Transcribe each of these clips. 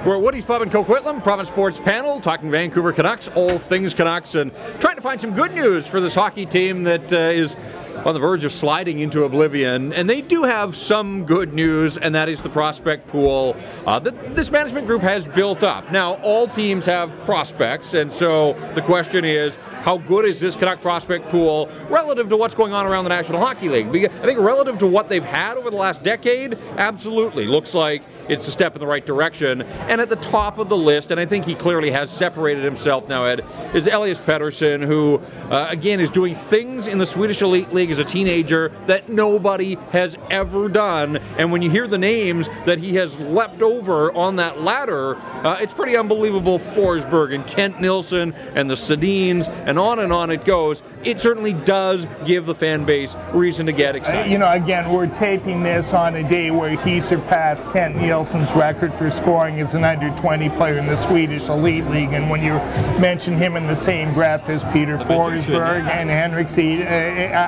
We're at Woody's Pub in Coquitlam, Province Sports Panel, talking Vancouver Canucks, all things Canucks, and trying to find some good news for this hockey team that is on the verge of sliding into oblivion. And they do have some good news, and that is the prospect pool that this management group has built up. Now, all teams have prospects, and so the question is, how good is this Canuck prospect pool relative to what's going on around the National Hockey League? I think relative to what they've had over the last decade, absolutely. Looks like it's a step in the right direction. And at the top of the list, and I think he clearly has separated himself now, Ed, is Elias Paterson, who, again, is doing things in the Swedish Elite League as a teenager that nobody has ever done. And when you hear the names that he has leapt over on that ladder, it's pretty unbelievable. Forsberg and Kent Nilsson and the Sedins, and on it goes. It certainly does give the fan base reason to get excited. You know, again, we're taping this on a day where he surpassed Kent Nilsson's record for scoring as an under-20 player in the Swedish Elite League. And when you mention him in the same breath as Peter Forsberg and Henrik Seed,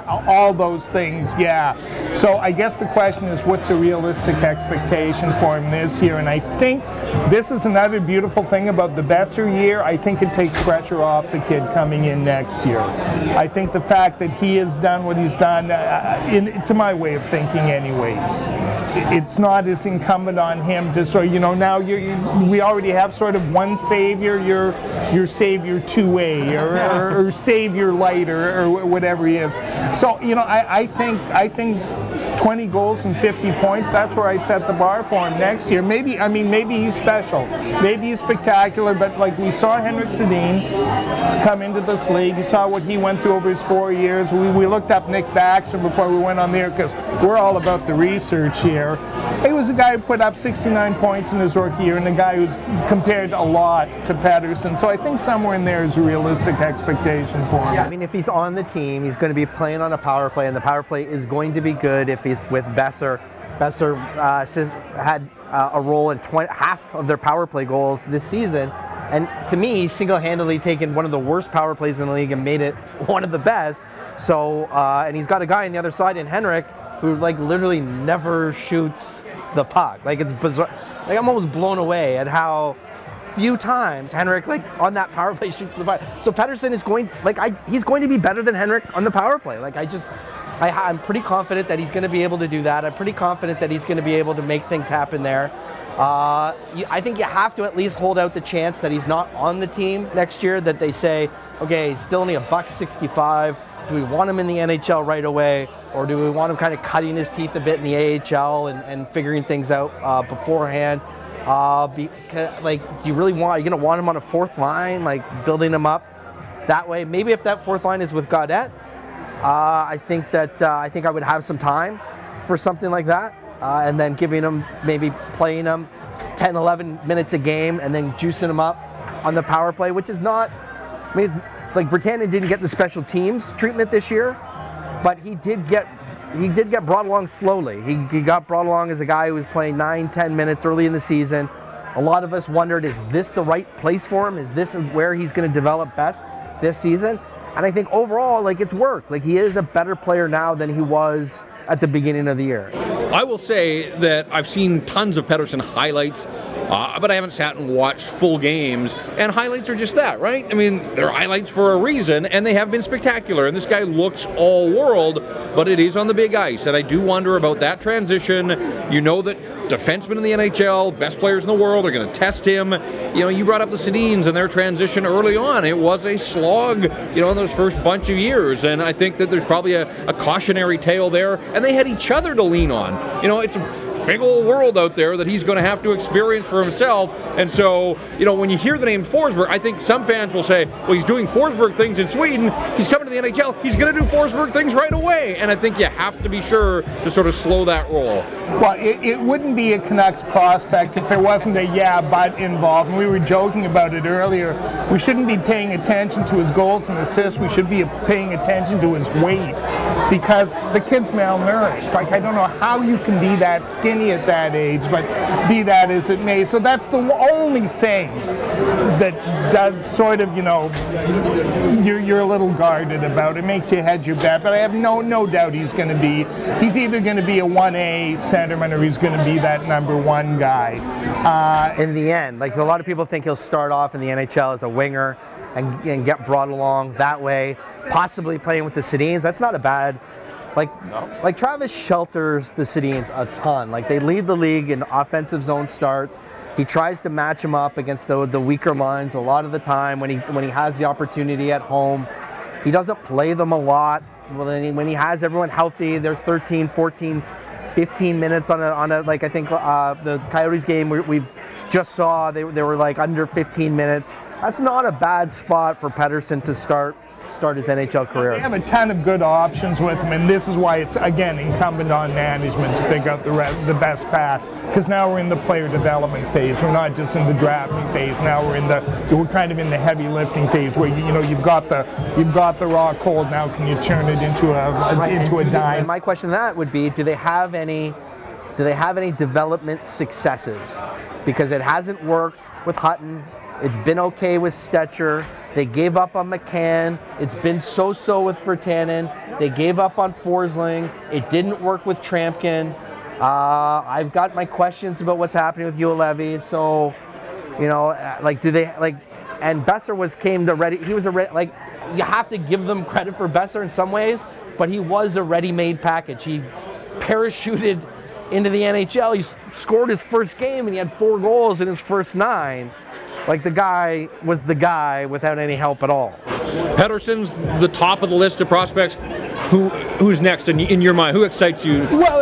all those things, yeah. So I guess the question is, what's a realistic expectation for him this year? And I think this is another beautiful thing about the Besser year. I think it takes pressure off the kid coming in next year. I think the fact that he has done what he's done, to my way of thinking anyways, it's not as incumbent on him to sort of, you know, now we already have sort of one savior, your savior 2A or savior light or whatever he is. So, you know, I think 20 goals and 50 points, that's where I'd set the bar for him next year. Maybe, I mean, maybe he's special. Maybe he's spectacular, but like we saw Henrik Sedin come into this league. You saw what he went through over his 4 years. We looked up Nick Baxter before we went on there because we're all about the research here. He was a guy who put up 69 points in his rookie year and a guy who's compared a lot to Paterson. So I think somewhere in there is a realistic expectation for him. Yeah, I mean, if he's on the team, he's going to be playing on a power play, and the power play is going to be good if it's with Besser. Besser had a role in half of their power play goals this season. And to me, he's single-handedly taken one of the worst power plays in the league and made it one of the best. So, and he's got a guy on the other side in Henrik who like literally never shoots the puck. Like, it's bizarre. Like, I'm almost blown away at how few times Henrik, like, on that power play shoots the puck. So Paterson is going, like, he's going to be better than Henrik on the power play. Like, I'm pretty confident that he's going to be able to do that. I'm pretty confident that he's going to be able to make things happen there. I think you have to at least hold out the chance that he's not on the team next year, that they say, okay, he's still only $1.65. Do we want him in the NHL right away, or do we want him kind of cutting his teeth a bit in the AHL and figuring things out beforehand? Because, like, are you going to want him on a fourth line, like building him up that way? Maybe if that fourth line is with Gaudette, I think I would have some time for something like that. And then giving him, maybe playing him 10, 11 minutes a game and then juicing him up on the power play, which is not, I mean, like, Virtanen didn't get the special teams treatment this year, but he did get brought along slowly. He got brought along as a guy who was playing 9, 10 minutes early in the season. A lot of us wondered, is this the right place for him? Is this where he's going to develop best this season? And I think overall, like, it's worked. Like, he is a better player now than he was at the beginning of the year. I will say that I've seen tons of Paterson highlights, but I haven't sat and watched full games, and highlights are just that, right? I mean, they're highlights for a reason, and they have been spectacular, and this guy looks all world, but it is on the big ice, and I do wonder about that transition. You know that defensemen in the NHL, best players in the world, are going to test him. You know, you brought up the Sedins and their transition early on. It was a slog, you know, in those first bunch of years, and I think that there's probably a cautionary tale there, and they had each other to lean on. You know, it's a big old world out there that he's going to have to experience for himself. And so, you know, when you hear the name Forsberg, I think some fans will say, well, he's doing Forsberg things in Sweden. He's coming to the NHL. He's going to do Forsberg things right away. And I think you have to be sure to sort of slow that roll. Well, it wouldn't be a Canucks prospect if there wasn't a yeah, but involved. And we were joking about it earlier. We shouldn't be paying attention to his goals and assists. We should be paying attention to his weight, because the kid's malnourished. Like, I don't know how you can be that skinny skinny at that age, but be that as it may. So that's the only thing that does sort of, you're a little guarded about. It makes you hedge your bet, but I have no doubt he's either going to be a 1A centerman or he's going to be that number one guy. In the end, like a lot of people think he'll start off in the NHL as a winger and get brought along that way, possibly playing with the Sedins. That's not a bad, like Travis shelters the Sedins a ton. Like they lead the league in offensive zone starts. He tries to match them up against the weaker lines a lot of the time when he has the opportunity at home. He doesn't play them a lot. Well, then when he has everyone healthy, they're 13, 14, 15 minutes on a like I think the Coyotes game we just saw, they were like under 15 minutes. That's not a bad spot for Paterson to start his NHL career. They have a ton of good options with him, and this is why it's, again, incumbent on management to pick out the best path, because now we're in the player development phase. We're not just in the drafting phase. Now we're kind of in the heavy lifting phase where you've got the raw cold. Now can you turn it into a dime? And my question to that would be, do they have any development successes? Because it hasn't worked with Hutton. It's been okay with Stetcher. They gave up on McCann. It's been so-so with Virtanen. They gave up on Forsling. It didn't work with Trampkin. I've got my questions about what's happening with Juolevi. So, and Besser came to ready. He was you have to give them credit for Besser in some ways, but he was a ready-made package. He parachuted into the NHL. He scored his first game and he had 4 goals in his first 9. Like the guy was the guy without any help at all. Paterson's the top of the list of prospects. Who's next in your mind? Who excites you? Well,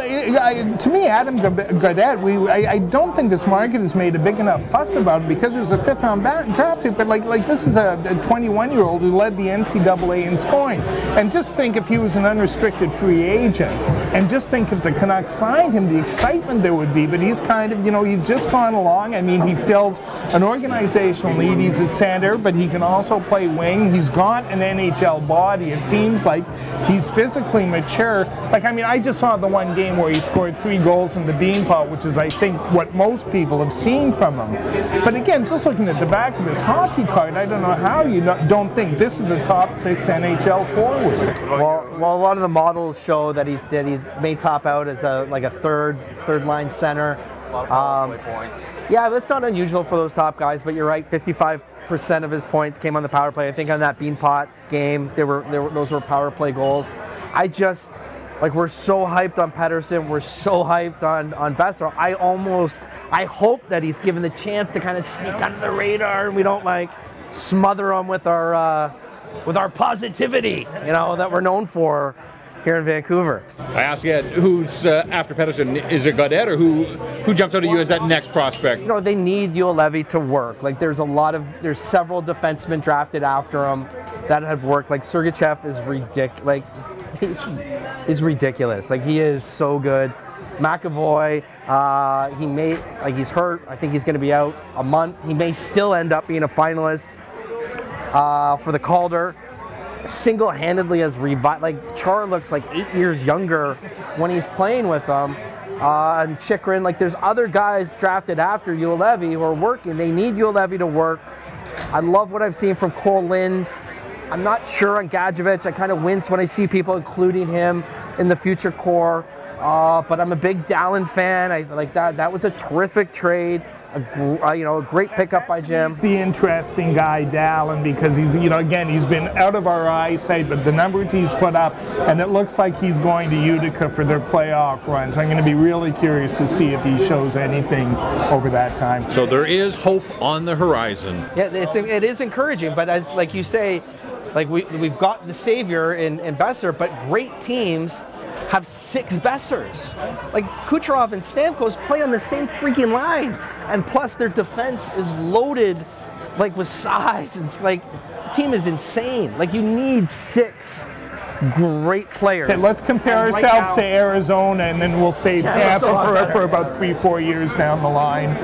to me, Adam Gaudette, I don't think this market has made a big enough fuss about him because there's a 5th-round draft pick, but like this is a 21-year-old who led the NCAA in scoring. And just think if he was an unrestricted free agent, and just think if the Canucks signed him, the excitement there would be. But he's kind of, he's just gone along. I mean, he fills an organizational need. He's at center, but he can also play wing. He's got an NHL body. It seems like he's physically mature. I just saw the one game where he scored 3 goals in the Beanpot, which is, I think, what most people have seen from him. But again, just looking at the back of his hockey card, I don't know how you don't think this is a top 6 NHL forward. Well, a lot of the models show that he may top out as a third line center. A lot of power play points. Yeah, that's not unusual for those top guys, but you're right, 55% of his points came on the power play. I think on that Beanpot game, those were power play goals. We're so hyped on Paterson, we're so hyped on Besser. I hope that he's given the chance to kind of sneak under the radar and we don't smother him with our positivity, that we're known for here in Vancouver. I ask Ed, who's after Paterson? Is it Gaudette or who jumps out at you as that next prospect? They need Juolevi to work. There's several defensemen drafted after him that have worked. Sergachev is ridiculous. He's ridiculous. He is so good. McAvoy, he's hurt. I think he's going to be out a month. He may still end up being a finalist for the Calder. Single-handedly has revived. Char looks 8 years younger when he's playing with them. And Chikrin, there's other guys drafted after Juolevi who are working. They need Juolevi to work. I love what I've seen from Cole Lind. I'm not sure on Gadjevich. I kind of wince when I see people including him in the future core. But I'm a big Dallin fan. I like that. That was a terrific trade. A great pickup by Jim. He's the interesting guy, Dallin, because he's, again, he's been out of our eyesight, but the numbers he's put up, and it looks like he's going to Utica for their playoff runs. I'm going to be really curious to see if he shows anything over that time. So there is hope on the horizon. Yeah, it is encouraging, but as like you say, we've got the savior in Besser, but great teams have 6 Bessers. Kucherov and Stamkos play on the same freaking line. And plus their defense is loaded with size. It's the team is insane. You need 6 great players. Okay, let's compare ourselves to Arizona and then we'll save Tampa for about 3-4 years down the line.